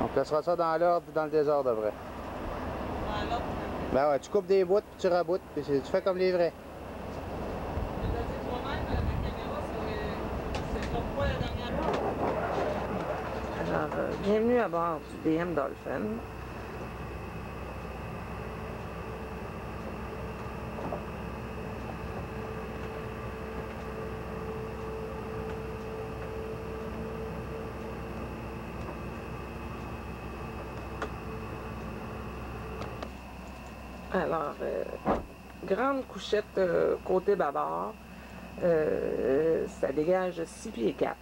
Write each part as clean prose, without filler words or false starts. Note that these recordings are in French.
On placera ça dans l'ordre ou dans le désordre après. Dans l'ordre? Ben ouais, tu coupes des bouts, puis tu raboutes, puis tu fais comme les vrais. Tu l'as dit toi-même, la caméra, c'est pourquoi la dernière fois? Alors, bienvenue à bord du BM Dolphin. Alors, grande couchette côté bâbord, ça dégage 6 pieds 4,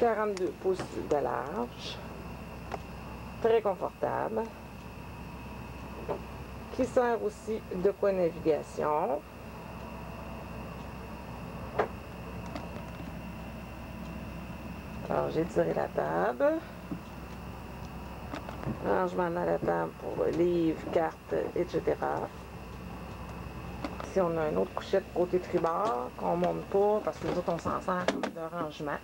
42 pouces de large, très confortable, qui sert aussi de quoi navigation. Alors, j'ai tiré la table. Rangement dans la table pour livres, cartes, etc. Ici, on a une autre couchette côté tribord qu'on ne monte pas parce que nous autres, on s'en sert comme de rangement.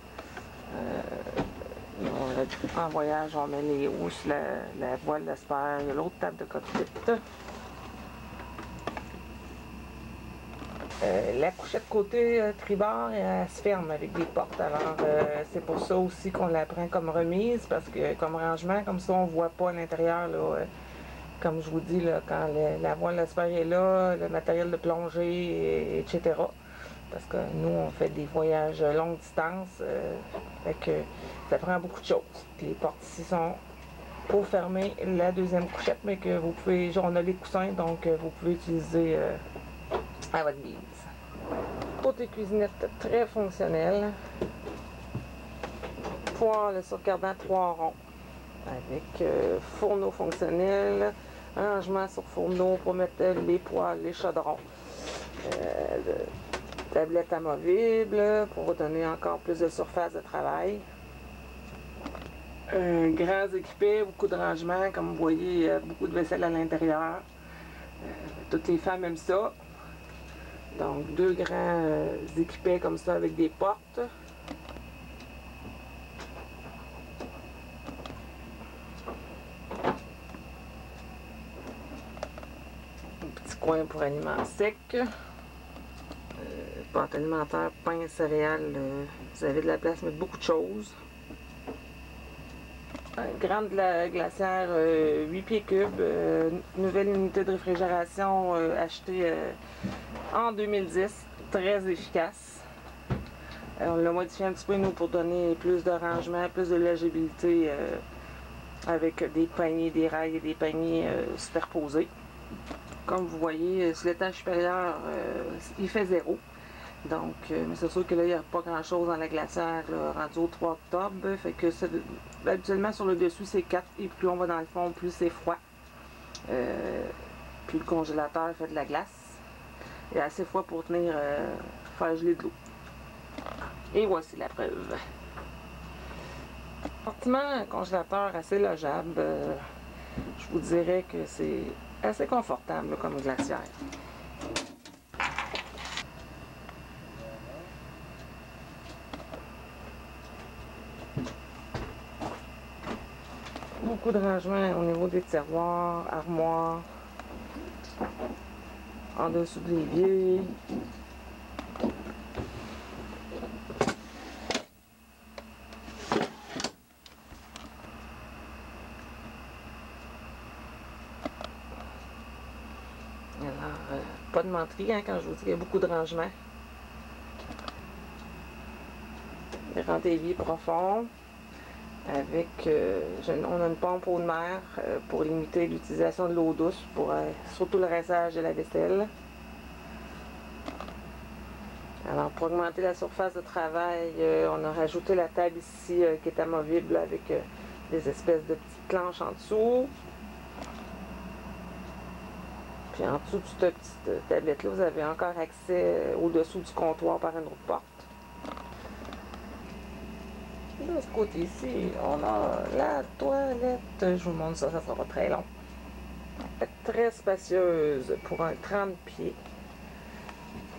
En voyage, on met les housses, la voile d'espère, il y a l'autre table de cockpit. La couchette côté tribord, elle se ferme avec des portes. Alors, c'est pour ça aussi qu'on la prend comme remise, parce que comme rangement, comme ça, on ne voit pas à l'intérieur, comme je vous dis, là, quand la voile d'espère est là, le matériel de plongée, etc. Parce que nous, on fait des voyages longue distance, fait que ça prend beaucoup de choses. Les portes ici sont pour fermer la deuxième couchette, mais que vous pouvez, on a les coussins, donc vous pouvez utiliser à votre guise. Côté cuisinette, très fonctionnel. Poêle sur cardan 3 ronds avec fourneau fonctionnel, rangement sur fourneau pour mettre les poêles, les chaudrons. Tablette amovible pour donner encore plus de surface de travail. Grands équipés, beaucoup de rangements, comme vous voyez, beaucoup de vaisselle à l'intérieur. Toutes les femmes aiment ça. Donc, deux grands équipés comme ça avec des portes. Un petit coin pour aliments secs. Pâte alimentaire, pain, céréales. Vous avez de la place pour mettre beaucoup de choses. Grande glacière, 8 pieds cubes. Nouvelle unité de réfrigération achetée en 2010, très efficace. On l'a modifié un petit peu, nous, pour donner plus de rangement, plus de légibilité avec des paniers, des rails et des paniers superposés. Comme vous voyez, sur l'étage supérieur, il fait 0. Donc, mais c'est sûr que là, il n'y a pas grand-chose dans la glacière, là, rendu au 3 octobre. Fait que habituellement, sur le dessus, c'est 4. Et plus on va dans le fond, plus c'est froid. Plus le congélateur fait de la glace. Il y a assez froid pour tenir, faire geler de l'eau. Et voici la preuve. Compartiment un congélateur assez logeable. Je vous dirais que c'est assez confortable là, comme glacière. Beaucoup de rangements au niveau des tiroirs, armoires, en dessous de l'évier. Alors, pas de menterie hein, quand je vous dis qu'il y a beaucoup de rangements. Des rangs d'évier profonds. Avec, on a une pompe eau de mer pour limiter l'utilisation de l'eau douce, pour surtout le rinçage de la vaisselle. Alors, pour augmenter la surface de travail, on a rajouté la table ici qui est amovible avec des espèces de petites planches en dessous. Puis en dessous de cette petite tablette-là, vous avez encore accès au-dessous du comptoir par une autre porte. De ce côté-ci, on a la toilette. Je vous montre ça, ça sera pas très long. Très spacieuse pour un 30 pieds.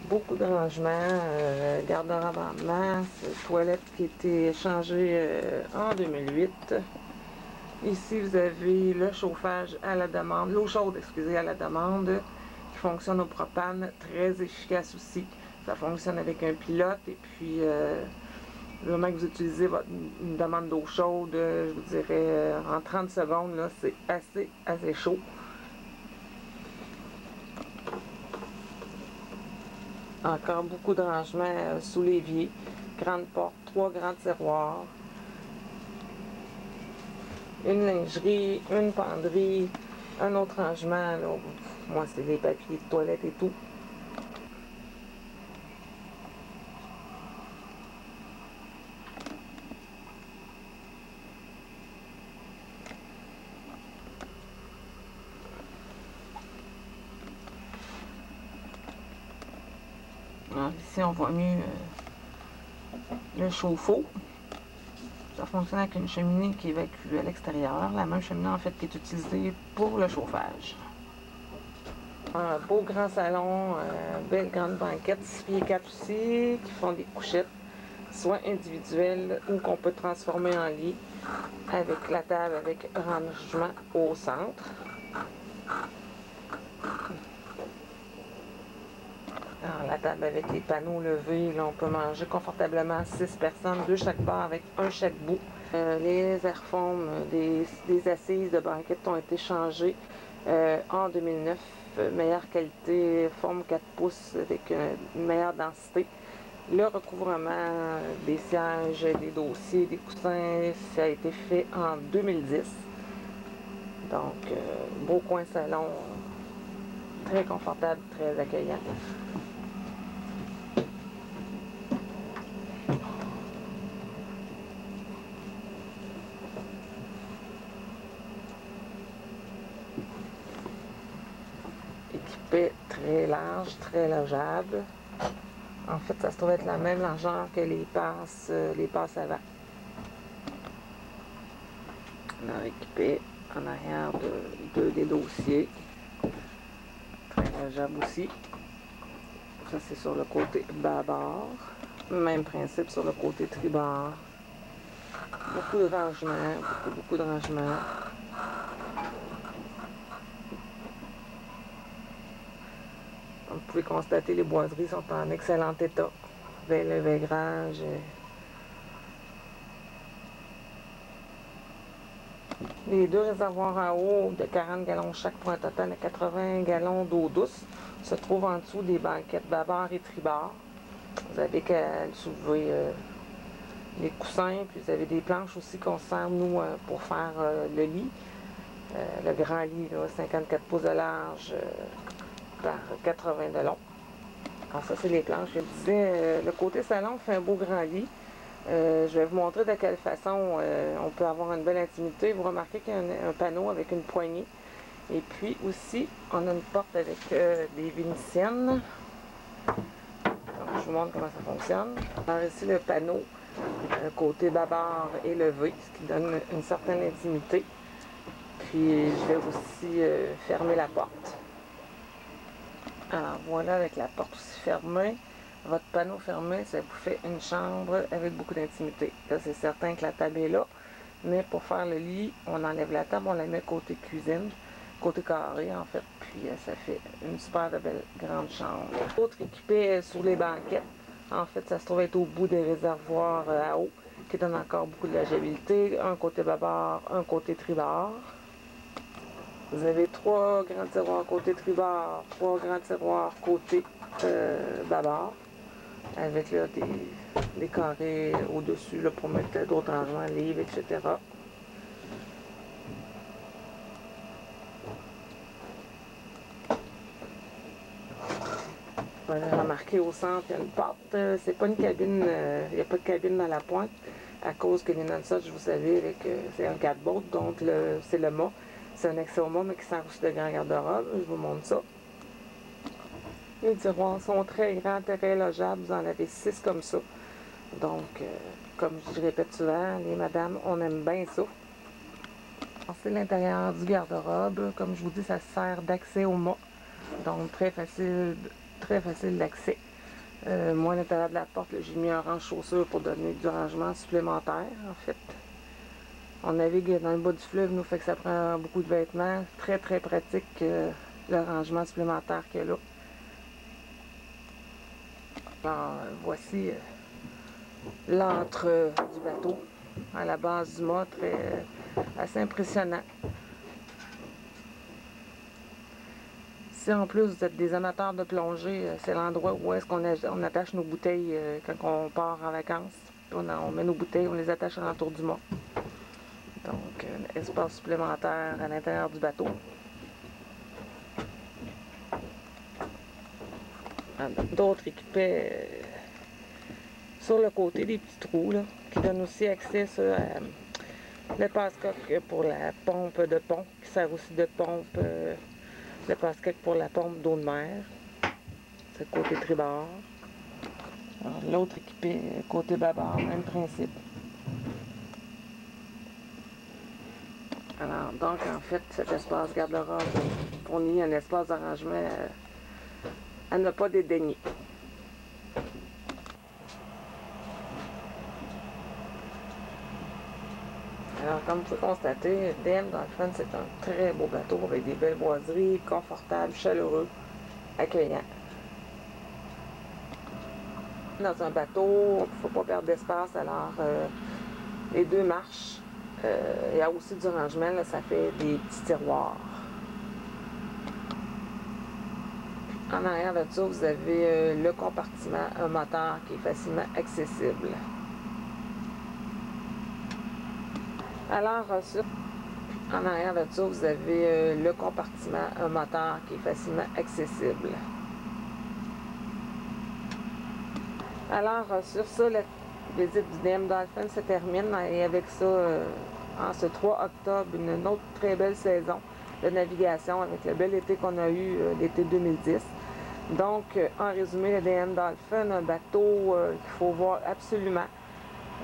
Beaucoup de rangements, garde-robe en masse, toilette qui a été changée en 2008. Ici, vous avez le chauffage à la demande, l'eau chaude, excusez, à la demande, qui fonctionne au propane, très efficace aussi. Ça fonctionne avec un pilote et puis, le moment que vous utilisez une demande d'eau chaude, je vous dirais, en 30 secondes, là, c'est assez chaud. Encore beaucoup de rangements sous l'évier, grande porte, 3 grands tiroirs. Une lingerie, une penderie, un autre rangement, là, moi c'est des papiers de toilette et tout. Alors, ici on voit mieux le chauffe-eau. Ça fonctionne avec une cheminée qui évacue à l'extérieur, la même cheminée en fait qui est utilisée pour le chauffage. Un beau grand salon, belle grande banquette, 6 pieds 4 aussi, qui font des couchettes, soit individuelles ou qu'on peut transformer en lit, avec la table avec rangement au centre. Alors, la table avec les panneaux levés, là, on peut manger confortablement 6 personnes, 2 chaque bar avec un chaque bout. Les airfoams des assises de banquette ont été changées en 2009. Meilleure qualité, forme 4 pouces avec une meilleure densité. Le recouvrement des sièges, des dossiers, des coussins, ça a été fait en 2010. Donc, beau coin salon, très confortable, très accueillant. Équipé très large, très logeable. En fait, ça se trouve être la même largeur que les passes avant. On a équipé en arrière de des dossiers. Très logeable aussi. Ça, c'est sur le côté bâbord. Même principe sur le côté tribord. Beaucoup de rangements, beaucoup de rangements. Comme vous pouvez constater, les boiseries sont en excellent état. Le vaigrage. Les 2 réservoirs en haut de 40 gallons chaque pour un total de 80 gallons d'eau douce se trouvent en dessous des banquettes bâbord et tribord. Vous avez qu'à soulever les coussins, puis vous avez des planches aussi qu'on sert, nous, pour faire le lit. Le grand lit, là, 54 pouces de large par 80 de long. Alors ça, c'est les planches. Je disais, le côté salon fait un beau grand lit. Je vais vous montrer de quelle façon on peut avoir une belle intimité. Vous remarquez qu'il y a un panneau avec une poignée. Et puis aussi, on a une porte avec des vénitiennes. Donc, je vous montre comment ça fonctionne. Alors ici, le panneau, côté bâbord est levé, ce qui donne une certaine intimité. Puis, je vais aussi fermer la porte. Alors, voilà, avec la porte aussi fermée. Votre panneau fermé, ça vous fait une chambre avec beaucoup d'intimité. Là, c'est certain que la table est là, mais pour faire le lit, on enlève la table, on la met côté cuisine, côté carré en fait, puis ça fait une super belle grande chambre. Autre équipé sur les banquettes, en fait, ça se trouve être au bout des réservoirs à eau, qui donne encore beaucoup de logabilité, un côté bâbord, un côté tribord. Vous avez 3 grands tiroirs côté tribord, 3 grands tiroirs côté bâbord, avec là, des carrés au-dessus pour mettre d'autres rangements, livres, etc. Voilà, marqué au centre, il y a une porte. C'est pas une cabine, il n'y a pas de cabine dans la pointe, à cause que les non-such, vous savez, avec c'est un catboat, donc c'est le mât. C'est un accès au mât, mais qui sert aussi de grand garde-robe. Je vous montre ça. Les tiroirs sont très grands, très logeables. Vous en avez 6 comme ça. Donc, comme je répète souvent, les madames, on aime bien ça. C'est l'intérieur du garde-robe. Comme je vous dis, ça sert d'accès au mât. Donc, très facile d'accès. Moi, à l'intérieur de la porte, j'ai mis un rang de chaussures pour donner du rangement supplémentaire, en fait. On navigue dans le bas du fleuve, nous, fait que ça prend beaucoup de vêtements. Très, très pratique, le rangement supplémentaire qu'il y a là. Alors, voici l'antre du bateau à la base du mât, assez impressionnant. Si en plus vous êtes des amateurs de plongée, c'est l'endroit où est-ce qu'on attache nos bouteilles quand on part en vacances. On met nos bouteilles, on les attache à l'entour du mât. Donc, un espace supplémentaire à l'intérieur du bateau. D'autres équipés sur le côté, des petits trous là, qui donnent aussi accès sur le passe-coque pour la pompe de pont, qui sert aussi de pompe, le passe-coque pour la pompe d'eau de mer. C'est le côté tribord. L'autre équipé côté bâbord, même principe. Alors, donc, en fait, cet espace garde-robe fournit un espace d'arrangement à ne pas dédaigner. Alors, comme vous pouvez constater, DM Dolphin, c'est un très beau bateau avec des belles boiseries, confortable, chaleureux, accueillant. Dans un bateau, il ne faut pas perdre d'espace, alors les 2 marches, il y a aussi du rangement, là, ça fait des petits tiroirs. En arrière de ça, vous avez le compartiment, un moteur qui est facilement accessible. Alors, en arrière de ça, vous avez le compartiment, un moteur qui est facilement accessible. Alors, sur ça, la visite du DM Dolphin se termine et avec ça, en ce 3 octobre, une autre très belle saison de navigation avec le bel été qu'on a eu, l'été 2010. Donc, en résumé, le DM Dolphin, un bateau qu'il faut voir absolument.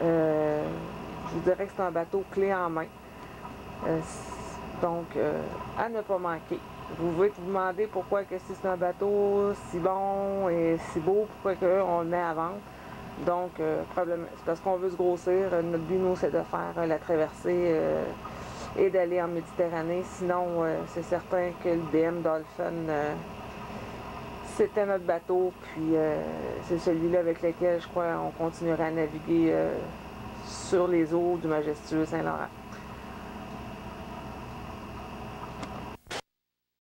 Je vous dirais que c'est un bateau clé en main. Donc, à ne pas manquer. Vous pouvez vous demander pourquoi que si c'est un bateau si bon et si beau, pourquoi on le met à vendre. Donc, probablement, c'est parce qu'on veut se grossir. Notre but, nous, c'est de faire la traversée et d'aller en Méditerranée. Sinon, c'est certain que le DM Dolphin, c'était notre bateau. Puis, c'est celui-là avec lequel, je crois, on continuera à naviguer sur les eaux du majestueux Saint-Laurent.